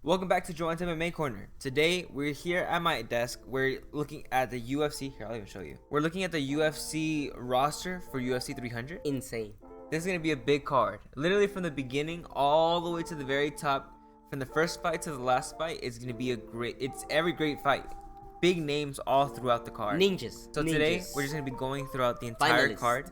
Welcome back to Joanne's MMA Corner. Today, we're here at my desk. We're looking at the UFC. Here, I'll even show you. We're looking at the UFC roster for UFC 300. Insane. This is going to be a big card. Literally from the beginning all the way to the very top. From the first fight to the last fight, it's going to be it's every great fight. Big names all throughout the card. Ninjas. So Ninjas. today, we're just going to be going throughout the entire Finalists. card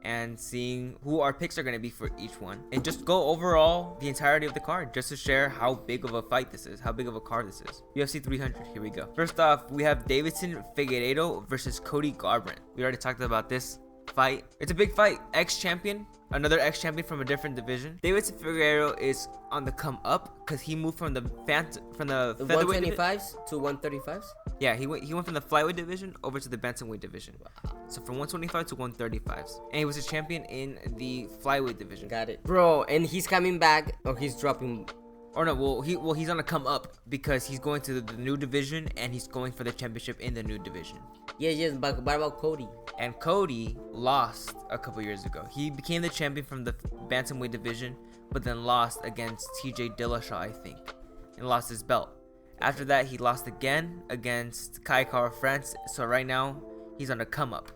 and seeing who our picks are going to be for each one, and just go overall the entirety of the card just to share how big of a fight this is, how big of a card this is. UFC 300, here we go. First off, we have Deiveson Figueiredo versus Cody Garbrandt. We already talked about this fight. It's a big fight. Ex-champion, another ex-champion from a different division. Deiveson Figueiredo is on the come up because he moved from the featherweight 125s to 135s. Yeah, he went from the flyweight division over to the bantamweight division. So from 125 to 135s, and he was a champion in the flyweight division. Got it, bro. And he's coming back, or he's dropping. Or no, he's on a come up because he's going to the new division and he's going for the championship in the new division. Yes. But what about Cody? And Cody lost a couple years ago. He became the champion from the bantamweight division, but then lost against TJ Dillashaw, I think, and lost his belt. After that, he lost again against Kai Kara France. So right now, he's on a come up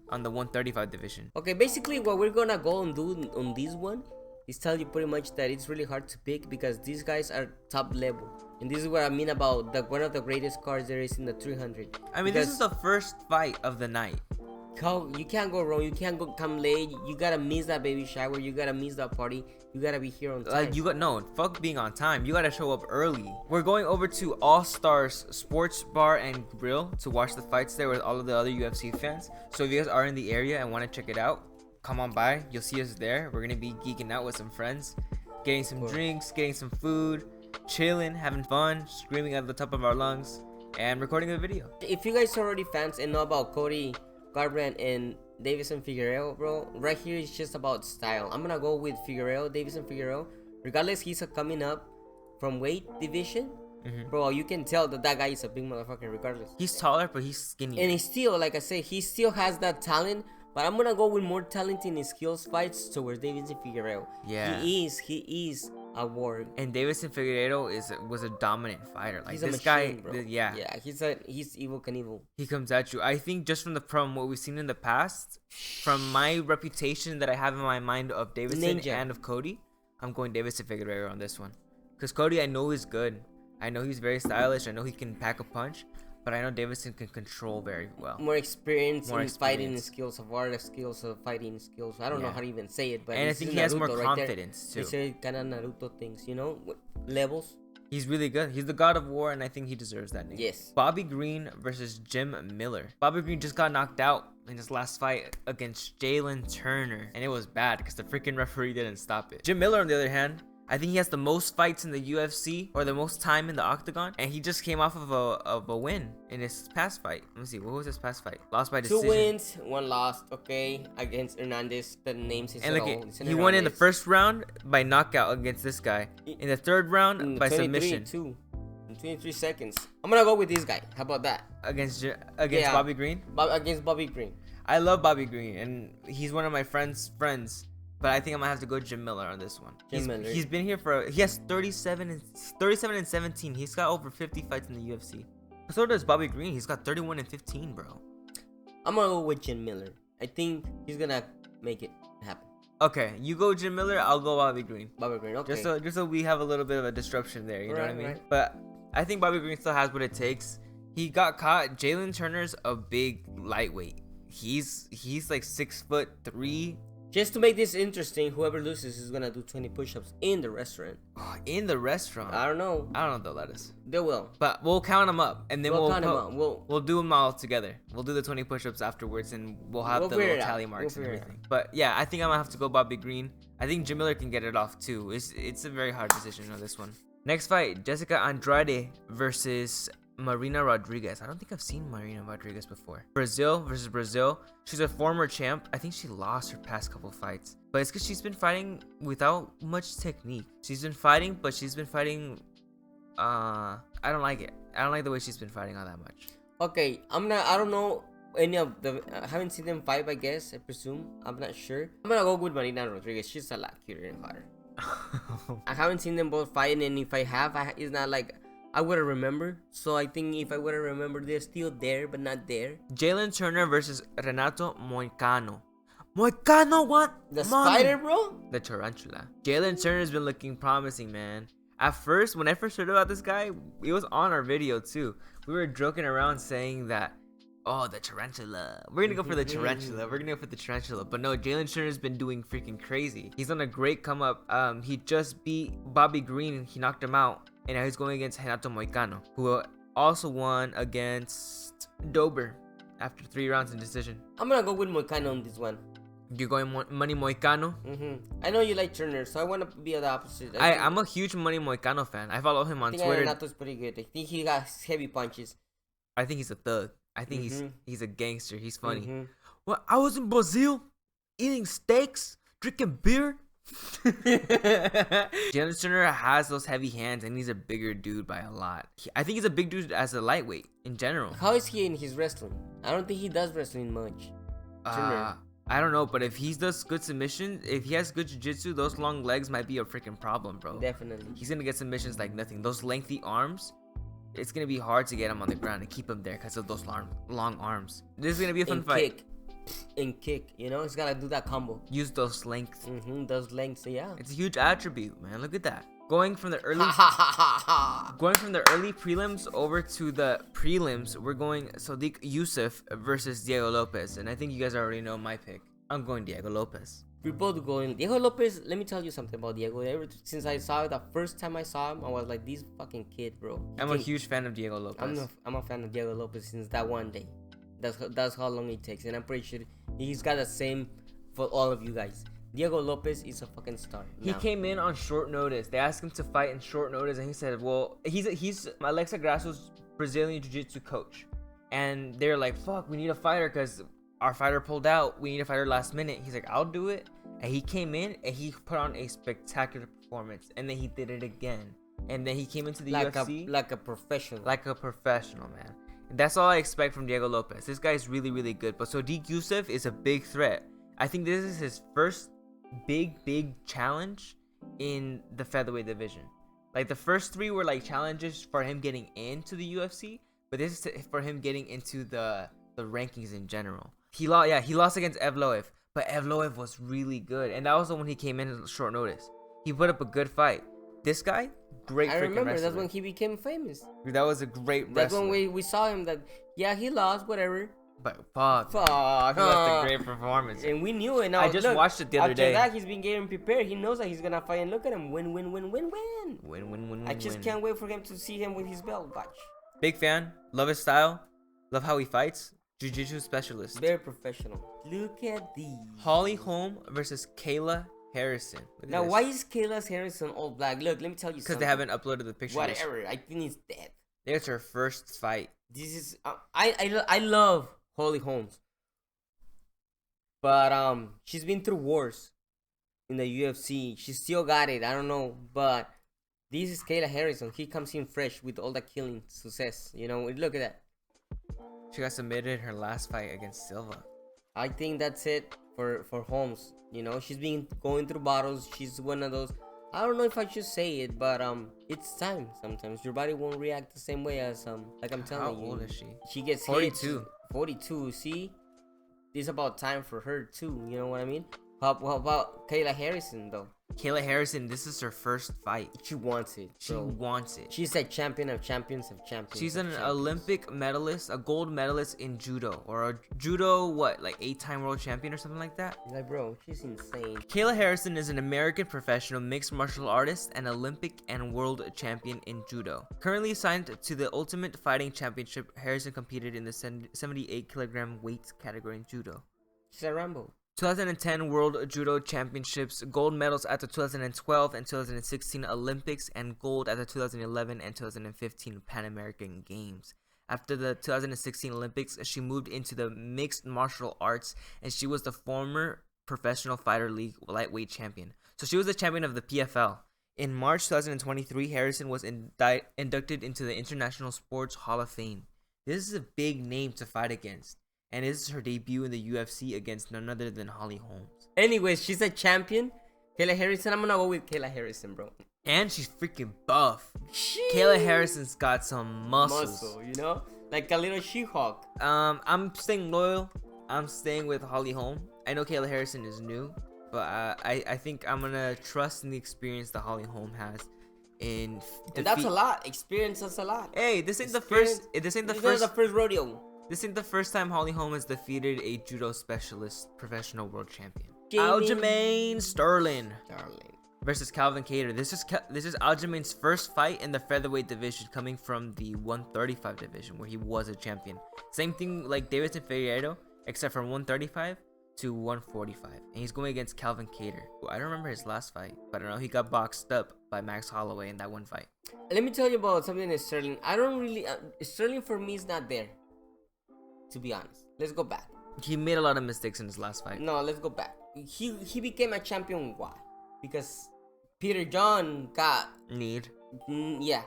on the 135 division. Okay, basically what we're gonna go and do on this one is tell you pretty much that it's really hard to pick because these guys are top level. And this is what I mean about one of the greatest cards there is in the 300. I mean, this is the first fight of the night. You can't go wrong. You can't come late. You gotta miss that baby shower. You gotta miss that party. You gotta be here on time. Fuck being on time. You gotta show up early. We're going over to All Stars Sports Bar and Grill to watch the fights there with all of the other UFC fans. So if you guys are in the area and want to check it out, come on by. You'll see us there. We're gonna be geeking out with some friends, getting some drinks, getting some food, chilling, having fun, screaming at the top of our lungs, and recording a video. If you guys are already fans and know about Cody Garbrandt and Deiveson Figueiredo, bro, right here is just about style. I'm gonna go with Deiveson Figueiredo. Regardless, he's coming up from weight division. Bro, you can tell that guy is a big motherfucker regardless. He's taller, but he's skinny. And he still, like I say, he still has that talent. But I'm gonna go with more talent in his skills fights towards Deiveson Figueiredo. Yeah. He is a warrior. And Deiveson Figueiredo was a dominant fighter. Like He's this a machine, guy, bro. yeah. He's evil Knievel. He comes at you. I think just from what we've seen in the past, from my reputation that I have in my mind of Deiveson and of Cody, I'm going Deiveson Figueiredo on this one. Because Cody, I know he's good. I know he's very stylish. I know he can pack a punch. But I know Deiveson can control very well. More experience in fighting skills, of art skills, of fighting skills. I don't know how to even say it, but and I think he has more confidence too. They say kind of Naruto things, you know, levels. He's really good. He's the God of War, and I think he deserves that name. Yes. Bobby Green versus Jim Miller. Bobby Green just got knocked out in his last fight against Jalen Turner, and it was bad because the freaking referee didn't stop it. Jim Miller, on the other hand, I think he has the most fights in the UFC, or the most time in the octagon, and he just came off of a win in his past fight. Let me see, what was his past fight? Lost by decision. 2 wins, 1 loss. Okay, against Hernandez. The names is and look, he won in the first round by knockout against this guy. In the third round by submission. In 23 seconds. I'm gonna go with this guy. How about that? Against Bobby Green. Against Bobby Green. I love Bobby Green, and he's one of my friends. But I think I'm gonna have to go Jim Miller on this one. He's been here he has 37 and 17. He's got over 50 fights in the UFC. So does Bobby Green. He's got 31 and 15, bro. I'm gonna go with Jim Miller. I think he's gonna make it happen. Okay, you go Jim Miller, I'll go Bobby Green. Bobby Green, okay. Just so we have a little bit of a disruption there, you know what I mean? Right. But I think Bobby Green still has what it takes. He got caught. Jalen Turner's a big lightweight. He's like 6'3". Just to make this interesting, whoever loses is gonna do 20 push-ups in the restaurant. Oh, in the restaurant? I don't know if they'll let us. They will. But we'll count them up, and then we'll do them all together. We'll do the 20 push-ups afterwards, and we'll have the little tally marks and everything. But yeah, I think I'm gonna have to go Bobby Green. I think Jim Miller can get it off too. It's a very hard decision on this one. Next fight, Jessica Andrade versus Marina Rodriguez. I don't think I've seen Marina Rodriguez before. Brazil versus Brazil. She's a former champ. I think she lost her past couple fights, but it's because she's been fighting without much technique. She's been fighting, but she's been fighting. I don't like it. I don't like the way she's been fighting all that much. Okay, I don't know any of the. I haven't seen them fight. I guess I presume. I'm not sure. I'm gonna go with Marina Rodriguez. She's a lot cuter and hotter. I haven't seen them both fighting, and if I have, it's not like I would have remembered. So I think if I would have remembered, they're still there, but not there. Jalen Turner versus Renato Moicano. Moicano, what? The spider, bro? The tarantula. Jalen Turner's been looking promising, man. At first, when I first heard about this guy, it was on our video too. We were joking around saying that, oh, the tarantula. We're gonna go for the tarantula. We're gonna go for the tarantula. But no, Jalen Turner's been doing freaking crazy. He's on a great come up. He just beat Bobby Green. He knocked him out. And now he's going against Renato Moicano, who also won against Dober after 3 rounds in decision. I'm gonna go with Moicano on this one. You're going Money Moicano? I know you like Turner, so I want to be the opposite. I'm a huge Money Moicano fan. I follow him on Twitter. Renato's pretty good. I think he got heavy punches. I think he's a thug. I think he's a gangster. He's funny. Well, I was in Brazil eating steaks, drinking beer. Jalen Turner has those heavy hands, and he's a bigger dude by a lot. I think he's a big dude as a lightweight in general. How is he in his wrestling? I don't think he does wrestling much. Turner. I don't know, but if he does good submissions, if he has good jiu-jitsu, those long legs might be a freaking problem, bro. Definitely. He's gonna get submissions like nothing. Those lengthy arms, it's gonna be hard to get him on the ground and keep him there because of those long arms. This is gonna be a fun fight. Kick, you know, he's gotta do that combo. Use those lengths. Those lengths, yeah. It's a huge attribute, man. Look at that. Going from the early prelims over to the prelims, we're going Sodiq Yusuff versus Diego Lopez, and I think you guys already know my pick. I'm going Diego Lopez. We're both going Diego Lopez. Let me tell you something about Diego. Since I saw it the first time I saw him, I was like, this fucking kid, bro. I'm a huge fan of Diego Lopez. I'm a fan of Diego Lopez since that one day. That's how long it takes, and I'm pretty sure he's got the same for all of you guys. Diego Lopez is a fucking star. He came in on short notice. They asked him to fight in short notice, and he said, well, he's Alexa Grasso's Brazilian Jiu-Jitsu coach. And they're like, fuck, we need a fighter because our fighter pulled out. We need a fighter last minute. He's like, I'll do it. And he came in, and he put on a spectacular performance. And then he did it again. And then he came into the UFC. Like a professional. Like a professional, man. And that's all I expect from Diego Lopez. This guy's really, really good. But Sodiq Yusuff is a big threat. I think this is his first big challenge in the featherweight division. Like the first 3 were like challenges for him getting into the UFC, but this is for him getting into the rankings in general. He lost against Evloev, but Evloev was really good, and that was the one he came in at short notice. He put up a good fight. This guy, great freaking wrestler. I remember that's when he became famous. That was a great wrestler. That's when we saw him. That he lost, whatever. But fuck, that's a great performance, and we knew it. Now I just watched it the other day. After that, he's been getting prepared. He knows that he's gonna fight, and look at him, win. I just can't wait for him to see him with his belt. Watch. Big fan. Love his style. Love how he fights. Jiu-Jitsu specialist. Very professional. Look at these. Holly Holm versus Kayla Harrison. Now, why is Kayla Harrison all black? Look, let me tell you something. Because they haven't uploaded the picture. Whatever. I think he's dead. It's her first fight. This is I love Holly Holmes, but she's been through wars in the UFC. She still got it. I don't know, but this is Kayla Harrison. He comes in fresh with all the killing success. You know, look at that. She got submitted her last fight against Silva. I think that's it for Holmes. You know, she's been going through battles. She's one of those. I don't know if I should say it, but it's time. Sometimes your body won't react the same way as like I'm telling you. How old is she? She gets 42. Hit. 42. See, it's about time for her too. You know what I mean? How about Kayla Harrison though? Kayla Harrison, this is her first fight. She wants it. She wants it. She's a champion of champions of champions. She's an Olympic medalist, a gold medalist in judo, or a judo, like 8-time world champion or something like that. Like, bro, she's insane. Kayla Harrison is an American professional mixed martial artist and Olympic and world champion in judo. Currently signed to the Ultimate Fighting Championship, Harrison competed in the 78 kilogram weight category in judo. She's a Rambo. 2010 World Judo Championships, gold medals at the 2012 and 2016 Olympics, and gold at the 2011 and 2015 Pan American Games. After the 2016 Olympics, she moved into the mixed martial arts, and she was the former Professional Fighter League lightweight champion. So she was the champion of the PFL. In March 2023, Harrison was inducted into the International Sports Hall of Fame. This is a big name to fight against. And this is her debut in the UFC against none other than Holly Holmes. Anyways, she's a champion. Kayla Harrison, I'm gonna go with Kayla Harrison, bro. And she's freaking buff. Kayla Harrison's got some muscle, you know, like a little She-Hulk. I'm staying loyal. I'm staying with Holly Holm. I know Kayla Harrison is new, but I think I'm gonna trust in the experience that Holly Holm has. And that's a lot. Experience is a lot. Hey, this ain't the first rodeo. This ain't the first time Holly Holm has defeated a judo specialist professional world champion. Jamie. Aljamain Sterling versus Calvin Kattar. This is Aljamain's first fight in the featherweight division, coming from the 135 division where he was a champion. Same thing like Davidson Figueiredo, except from 135 to 145, and he's going against Calvin Kattar. I don't remember his last fight, but I know he got boxed up by Max Holloway in that one fight. Let me tell you about something in Sterling. I don't really Sterling for me is not there, to be honest. Let's go back. He made a lot of mistakes in his last fight. No, let's go back. He became a champion. Why? Because Peter John got need. Yeah,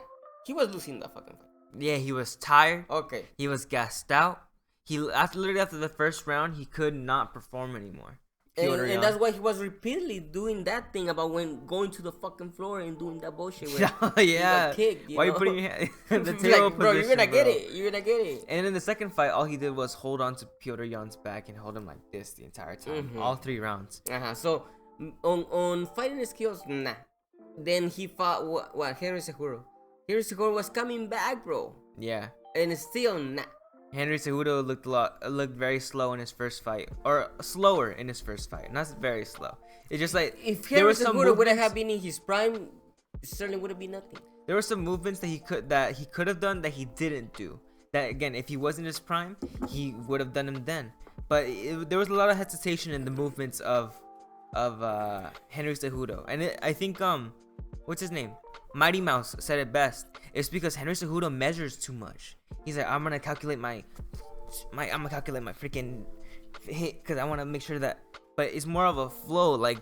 he was losing the fucking fight. Yeah, he was tired. Okay. He was gassed out. Literally after the first round, he could not perform anymore. And that's why he was repeatedly doing that thing about when going to the fucking floor and doing that bullshit. Oh yeah. Kicked, why are you putting your hand in the like, bro, you're gonna get it. You're gonna get it. And in the second fight, all he did was hold on to Petr Yan's back and hold him like this the entire time. All 3 rounds. So on fighting skills, nah. Then he fought what Henry Cejudo. Henry Cejudo was coming back, bro. Yeah. And still nah. Henry Cejudo looked very slow in his first fight, or slower in his first fight, not very slow. It's just like if Henry Cejudo would have been in his prime, Sterling would have been nothing. There were some movements that he could have done that he didn't do. That again, if he was in his prime, he would have done them then. But there was a lot of hesitation in the movements of Henry Cejudo, and I think what's his name? Mighty Mouse said it best. It's because Henry Cejudo measures too much. He's like, I'm gonna calculate my freaking hit because I want to make sure that. But it's more of a flow, like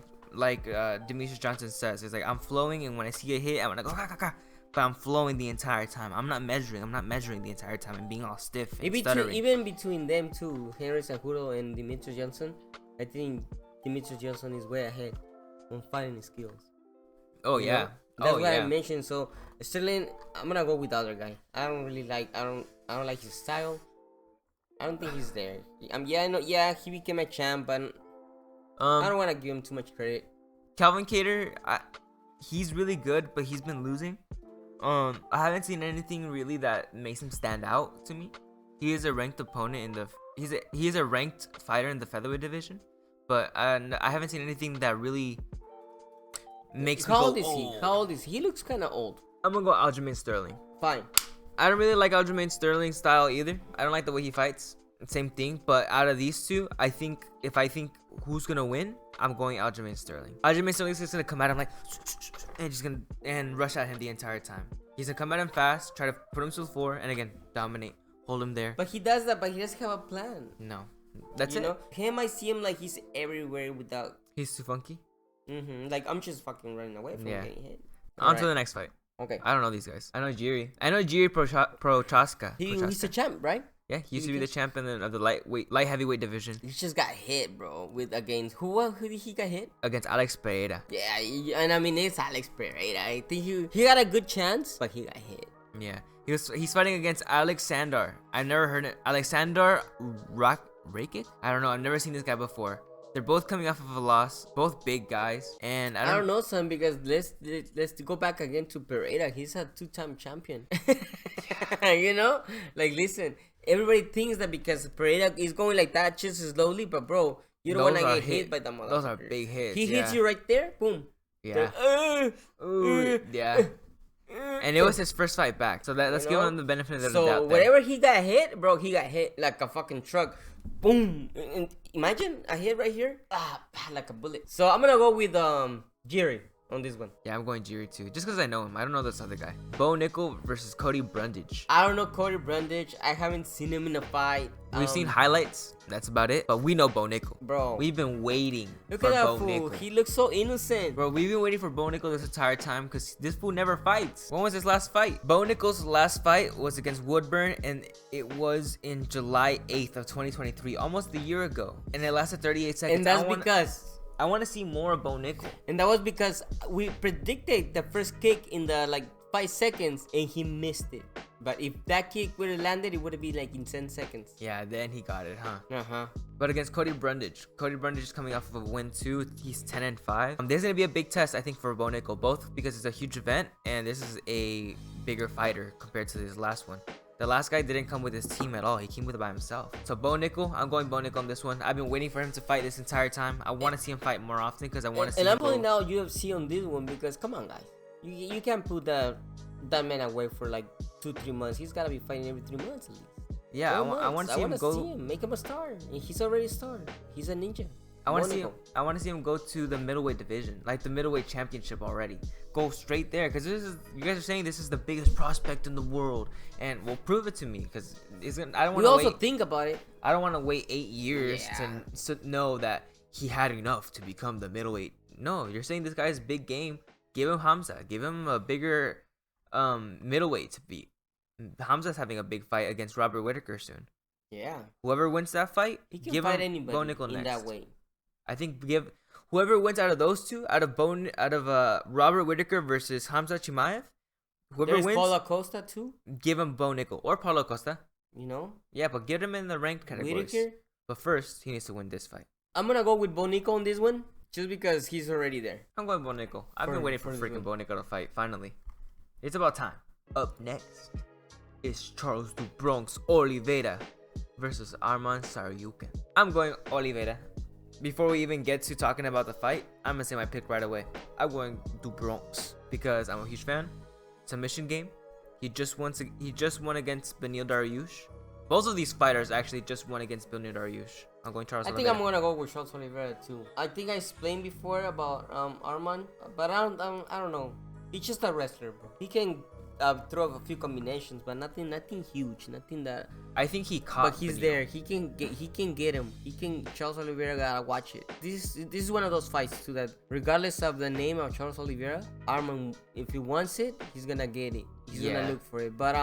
Demetrius Johnson says. It's like I'm flowing, and when I see a hit, I'm gonna go but I'm flowing the entire time. I'm not measuring the entire time and being all stiff and stuttering. Even between them two, Henry Cejudo and Demetrius Johnson, I think Demetrius Johnson is way ahead on fighting skills. Oh yeah. Know? That's what I mentioned. So Sterling, I'm gonna go with the other guy. I don't like his style. I don't think he's there. He became a champ, but I don't want to give him too much credit. Calvin Kattar, he's really good, but he's been losing. I haven't seen anything really that makes him stand out to me. He is a ranked opponent he is a ranked fighter in the featherweight division, but I haven't seen anything that really makes me go, How old is he? He looks kind of old. I'm gonna go Aljamain Sterling. Fine. I don't really like Aljamain Sterling's style either. I don't like the way he fights. Same thing. But out of these two, if I think who's gonna win, I'm going Aljamain Sterling. Aljamain Sterling's just gonna come at him like, and just gonna rush at him the entire time. He's gonna come at him fast, try to put him to the floor, and again dominate, hold him there. But he does that, but he doesn't have a plan. No, that's you know? Him, I see him like he's everywhere without. He's too funky. Like I'm just fucking running away from getting hit. On to the next fight. Okay. I don't know these guys. I know Jiri Prochaska. He's a champ, right? Yeah, he used to be the champion of the light heavyweight division. He just got hit, bro. Against who did he get hit? Against Alex Pereira. Yeah, and I mean it's Alex Pereira. I think he got a good chance, but he got hit. Yeah, he's fighting against Alexander. I've never heard it. Alexander Rakic? I don't know. I've never seen this guy before. They're both coming off of a loss, both big guys, and I don't know, son, because let's go back again to Pereira. He's a 2-time champion. You know, like listen, everybody thinks that because Pereira is going like that just slowly, but bro, you don't want to get hit by the motherfucker. Those are big hits. He hits you right there, boom. Yeah. Yeah. And it was his first fight back, so let's give him the benefit of the doubt. So wherever he got hit, bro, he got hit like a fucking truck. Boom! And imagine a hit right here, like a bullet. So I'm gonna go with Jiri on this one. Yeah, I'm going Jiri too, just because I know him. I don't know this other guy. Bo Nickel versus Cody Brundage. I don't know Cody Brundage. I haven't seen him in a fight. We've seen highlights. That's about it. But we know Bo Nickel. Bro. We've been waiting for Bo that fool. Nickel. He looks so innocent. Bro, we've been waiting for Bo Nickel this entire time because this fool never fights. When was his last fight? Bo Nickel's last fight was against Woodburn, and it was in July 8th of 2023, almost a year ago. And it lasted 38 seconds. And that's because I want to see more of Bo Nickel. And that was because we predicted the first kick in the 5 seconds and he missed it. But if that kick would have landed, it would have been in 10 seconds. Yeah, then he got it, huh? Uh-huh. But against Cody Brundage is coming off of a win too. He's 10-5. There's gonna be a big test, I think, for Bo Nickel, both because it's a huge event and this is a bigger fighter compared to his last one. The last guy didn't come with his team at all. He came with it by himself. So Bo Nickel, I'm going Bo Nickel on this one. I've been waiting for him to fight this entire time. I want to see him fight more often because I want to see him. And I'm pulling out UFC on this one because, come on, guys. You can't put that man away for 2-3 months. He's got to be fighting every 3 months at least. Yeah, I want to see him go. Make him a star. He's already a star. He's a ninja. I want to see him go to the middleweight division, the middleweight championship already. Go straight there, because you guys are saying this is the biggest prospect in the world, and well, prove it to me, because I don't want to wait. We also think about it. I don't want to wait 8 years to know that he had enough to become the middleweight. No, you're saying this guy's big game. Give him Hamza. Give him a bigger middleweight to beat. Hamza's having a big fight against Robert Whittaker soon. Yeah. Whoever wins that fight, he can give fight him anybody Bo Nickel in next. that way. I think give whoever wins out of those two, out of Robert Whittaker versus Hamza Chimaev, whoever wins, Paulo Costa too. Give him Bo Nickel or Paulo Costa. Yeah, but get him in the ranked categories. Whittaker? But first, he needs to win this fight. I'm gonna go with Bo Nickel on this one, just because he's already there. I'm going Bo Nickel. I've been waiting for freaking Bo Nickel to fight. Finally, it's about time. Up next is Charles Du Bronx Oliveira versus Arman Saryukin. I'm going Oliveira. Before we even get to talking about the fight, I'm gonna say my pick right away. I'm going Du Bronx because I'm a huge fan. Submission game. He just won against Beneil Dariush. Both of these fighters actually just won against Beneil Dariush. I'm going Charles Oliveira. I think I'm gonna go with Charles Oliveira too. I think I explained before about Arman, but I don't know. He's just a wrestler, bro. He can throw a few combinations, but nothing huge, nothing that. I think he caught. But he's there. He can get him. Charles Oliveira gotta watch it. This is one of those fights too that regardless of the name of Charles Oliveira, Arman, if he wants it, he's gonna get it. He's gonna look for it. But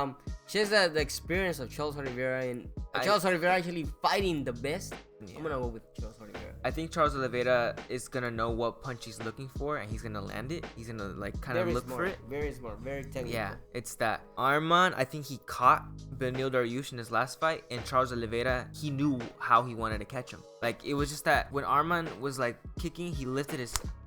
just the experience of Charles Oliveira and Charles Oliveira actually fighting the best. Yeah. I'm gonna go with Charles Oliveira. I think Charles Oliveira is gonna know what punch he's looking for, and he's gonna land it. He's gonna kind of look for it. Very smart, very technical. Yeah, it's that. Arman, I think he caught Beneil Dariush in his last fight, and Charles Oliveira, he knew how he wanted to catch him. It was just that when Arman was kicking, he lifted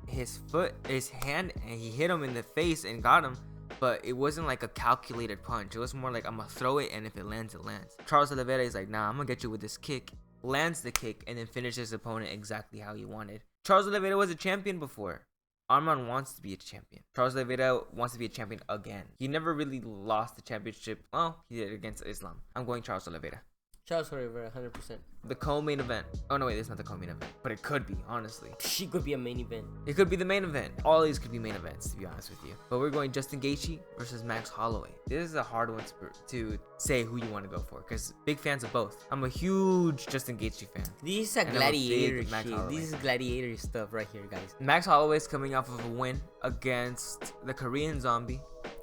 his hand, and he hit him in the face and got him. But it wasn't a calculated punch. It was more I'm gonna throw it, and if it lands, it lands. Charles Oliveira is nah, I'm gonna get you with this kick. Lands the kick and then finishes his opponent exactly how he wanted. Charles Oliveira was a champion before. Arman wants to be a champion. Charles Oliveira wants to be a champion again. He never really lost the championship. Well, he did against Islam. I'm going Charles Oliveira. Charles Oliveira, 100%. The co-main event. Oh no, wait, it's not the co-main event, but it could be, honestly. She could be a main event. It could be the main event. All these could be main events, to be honest with you. But we're going Justin Gaethje versus Max Holloway. This is a hard one to say who you want to go for, because big fans of both. I'm a huge Justin Gaethje fan. This is gladiator shit. This is gladiator stuff right here, guys. Max Holloway's coming off of a win against the Korean Zombie,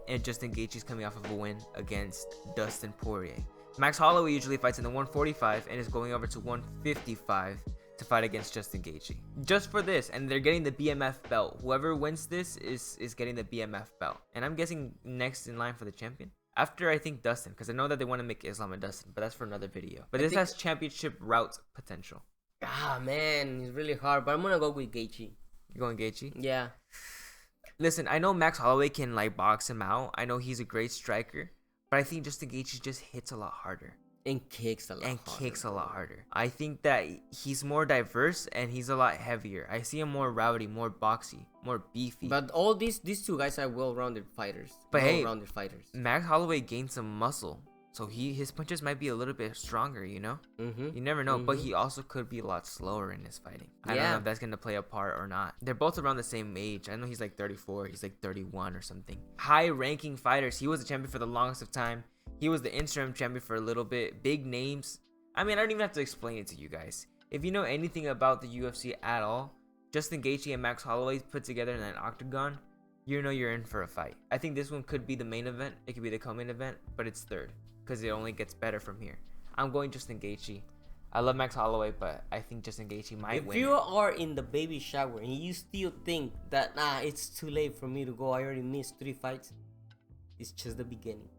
and Justin Gaethje's coming off of a win against Dustin Poirier. Max Holloway usually fights in the 145 and is going over to 155 to fight against Justin Gaethje. Just for this, and they're getting the BMF belt. Whoever wins this is getting the BMF belt. And I'm guessing next in line for the champion. After, I think, Dustin, because I know that they want to make Islam and Dustin, but that's for another video. But this has championship route potential. Ah, man, it's really hard, but I'm going to go with Gaethje. You're going Gaethje? Yeah. Listen, I know Max Holloway can, box him out. I know he's a great striker. But I think Justin Gaethje just hits a lot harder. And kicks a lot harder. I think that he's more diverse and he's a lot heavier. I see him more rowdy, more boxy, more beefy. But all these two guys are well-rounded fighters. Max Holloway gained some muscle. So his punches might be a little bit stronger, you know? You never know. But he also could be a lot slower in his fighting. I don't know if that's going to play a part or not. They're both around the same age. I know he's 34. He's 31 or something. High-ranking fighters. He was a champion for the longest of time. He was the interim champion for a little bit. Big names. I mean, I don't even have to explain it to you guys. If you know anything about the UFC at all, Justin Gaethje and Max Holloway put together in an octagon, you know you're in for a fight. I think this one could be the main event. It could be the co-main event, but it's third, because it only gets better from here. I'm going Justin Gaethje. I love Max Holloway, but I think Justin Gaethje might win. If you are in the baby shower and you still think that it's too late for me to go, I already missed 3 fights. It's just the beginning.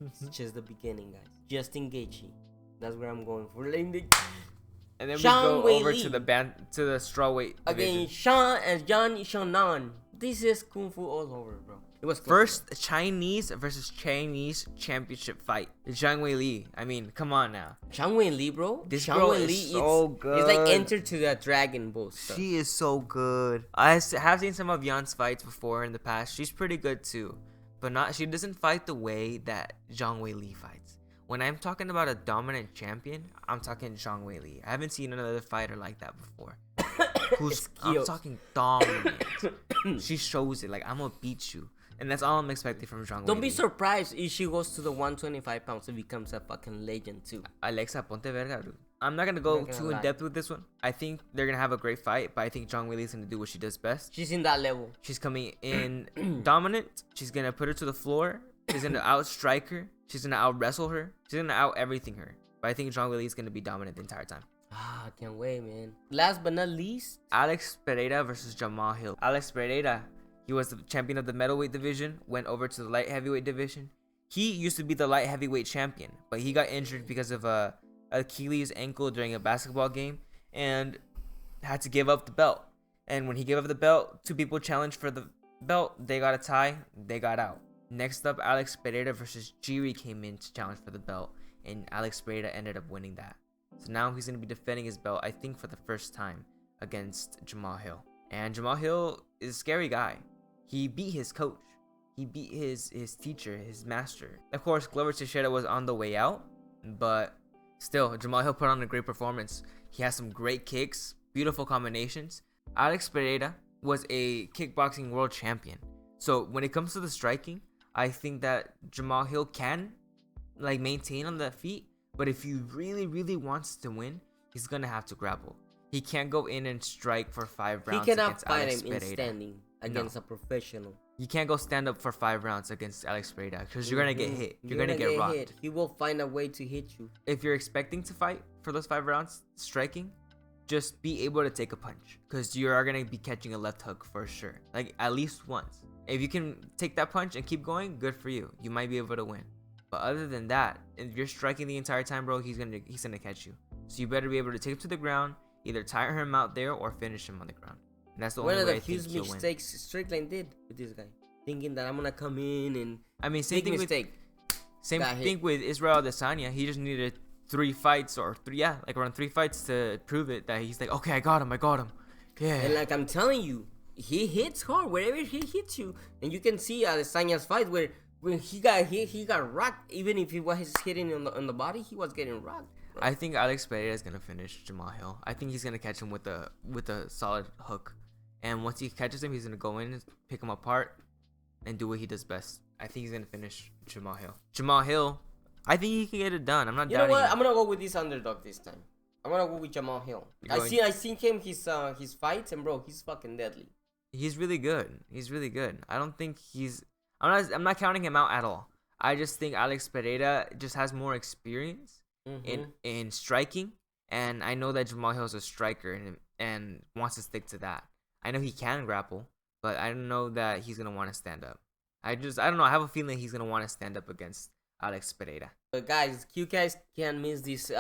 It's just the beginning, guys. Justin Gaethje. That's where I'm going for. And then we go over to the strawweight again. Johnny Shannon. This is kung fu all over, bro. It was first Chinese versus Chinese championship fight. Zhang Weili. I mean, come on now. Zhang Weili, bro. This girl is so good. It's like Enter to the Dragon Ball stuff. She is so good. I have seen some of Yan's fights before in the past. She's pretty good too, but she doesn't fight the way that Zhang Weili fights. When I'm talking about a dominant champion, I'm talking Zhang Weili. I haven't seen another fighter like that before. I'm talking dominant. She shows it. Like, I'm gonna beat you. And that's all I'm expecting from Zhang Weili. Don't be surprised if she goes to the 125 pounds and becomes a fucking legend too. Alexa, ponte verga, dude. I'm not gonna go too in depth with this one. I think they're gonna have a great fight, but I think Zhang Weili is gonna do what she does best. She's in that level. She's coming in dominant. She's gonna put her to the floor. She's gonna outstrike her. She's gonna out wrestle her. She's gonna out everything her. But I think Zhang Weili is gonna be dominant the entire time. I can't wait, man. Last but not least, Alex Pereira versus Jamal Hill. Alex Pereira, he was the champion of the middleweight division, went over to the light heavyweight division. He used to be the light heavyweight champion, but he got injured because of Achilles ankle during a basketball game and had to give up the belt. And when he gave up the belt, 2 people challenged for the belt. They got a tie. They got out. Next up, Alex Pereira versus Jiri came in to challenge for the belt, and Alex Pereira ended up winning that. So now he's going to be defending his belt, I think, for the first time against Jamal Hill. And Jamal Hill is a scary guy. He beat his coach. He beat his teacher, his master. Of course, Glover Teixeira was on the way out, but still, Jamal Hill put on a great performance. He has some great kicks, beautiful combinations. Alex Pereira was a kickboxing world champion. So when it comes to the striking, I think that Jamal Hill can maintain on the feet, but if he really wants to win, he's gonna have to grapple. He can't go in and strike for 5 rounds. He cannot against fight Alex him Pereira. in standing against a professional. You can't go stand up for 5 rounds against Alex Pereira because you're gonna get hit. You're gonna get rocked. Hit. He will find a way to hit you. If you're expecting to fight for those 5 rounds striking, just be able to take a punch because you are gonna be catching a left hook for sure, like at least once. If you can take that punch and keep going, good for you. You might be able to win. But other than that, if you're striking the entire time, bro, he's gonna catch you. So you better be able to take him to the ground, either tire him out there or finish him on the ground. And that's the only way I think he'll win. One of the huge mistakes Strickland did with this guy, thinking that I'm gonna come in and same thing with Israel Adesanya. He just needed 3 fights or around 3 fights to prove it that he's like, okay, I got him. Yeah. And like I'm telling you, he hits hard wherever he hits you, and you can see Adesanya's fight where when he got hit, he got rocked. Even if he was hitting on the body, he was getting rocked. Bro. I think Alex Pereira is gonna finish Jamal Hill. I think he's gonna catch him with a solid hook, and once he catches him, he's gonna go in, pick him apart, and do what he does best. I think he's gonna finish Jamal Hill. Jamal Hill, I think he can get it done. I'm not doubting. You know what? I'm gonna go with this underdog this time. I'm gonna go with Jamal Hill. I seen him his fights, and bro, he's fucking deadly. He's really good. I don't think I'm not counting him out at all. I just think Alex Pereira just has more experience in striking, and I know that Jamal Hill's a striker and wants to stick to that. I know he can grapple, but I don't know that he's gonna want to stand up. I don't know. I have a feeling he's gonna want to stand up against Alex Pereira. But guys, you guys can't miss this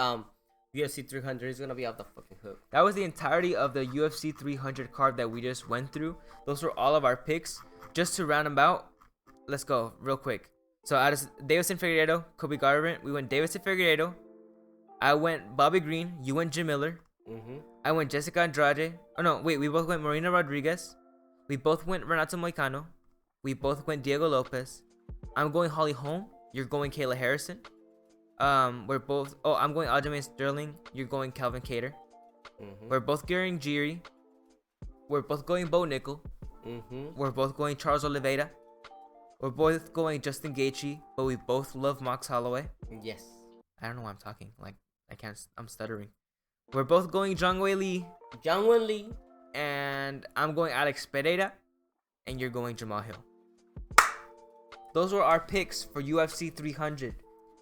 UFC 300. It's gonna be off the fucking hook. That was the entirety of the UFC 300 card that we just went through. Those were all of our picks. Just to round them out, let's go real quick. So out of Davison Figueiredo, Kobe Garbrandt, we went Davison Figueiredo. I went Bobby Green. You went Jim Miller. I went Jessica Andrade. Oh no, wait. We both went Marina Rodriguez. We both went Renato Moicano. We both went Diego Lopez. I'm going Holly Holm. You're going Kayla Harrison. We're both. Oh, I'm going Aljamain Sterling. You're going Calvin Kattar. We're both going Jiri. We're both going Bo Nickel. We're both going Charles Oliveira. We're both going Justin Gaethje, but we both love Max Holloway. Yes. I don't know why I'm talking. Like I can't. I'm stuttering. We're both going Zhang Weili. And I'm going Alex Pereira, and you're going Jamal Hill. Those were our picks for UFC 300.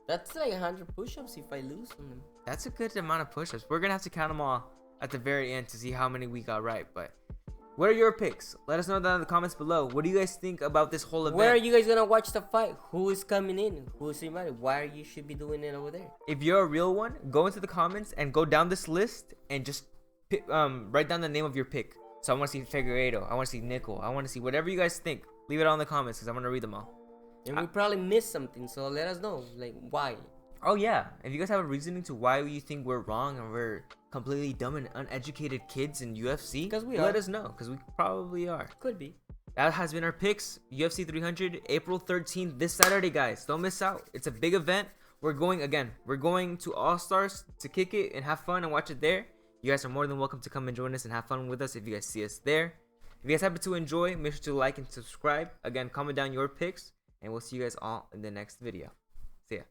That's like 100 push-ups if I lose on them. That's a good amount of push-ups. We're gonna have to count them all at the very end to see how many we got right. But what are your picks? Let us know down in the comments below. What do you guys think about this whole event? Where are you guys gonna watch the fight? Who is coming in? Who is invited? Why you should be doing it over there? If you're a real one, go into the comments and go down this list and just write down the name of your pick. So I want to see Figueiredo. I want to see Nickel. I want to see whatever you guys think. Leave it all in the comments because I'm gonna read them all. And we probably missed something, so let us know, like, why. Oh yeah, if you guys have a reasoning to why you think we're wrong and we're completely dumb and uneducated kids in UFC, because we let us know, because we probably are. Could be. That has been our picks. UFC 300, April 13th, this Saturday, guys. Don't miss out. It's a big event. We're going to All Stars to kick it and have fun and watch it there. You guys are more than welcome to come and join us and have fun with us if you guys see us there. If you guys happen to enjoy, make sure to like and subscribe. Again, comment down your picks, and we'll see you guys all in the next video. See ya.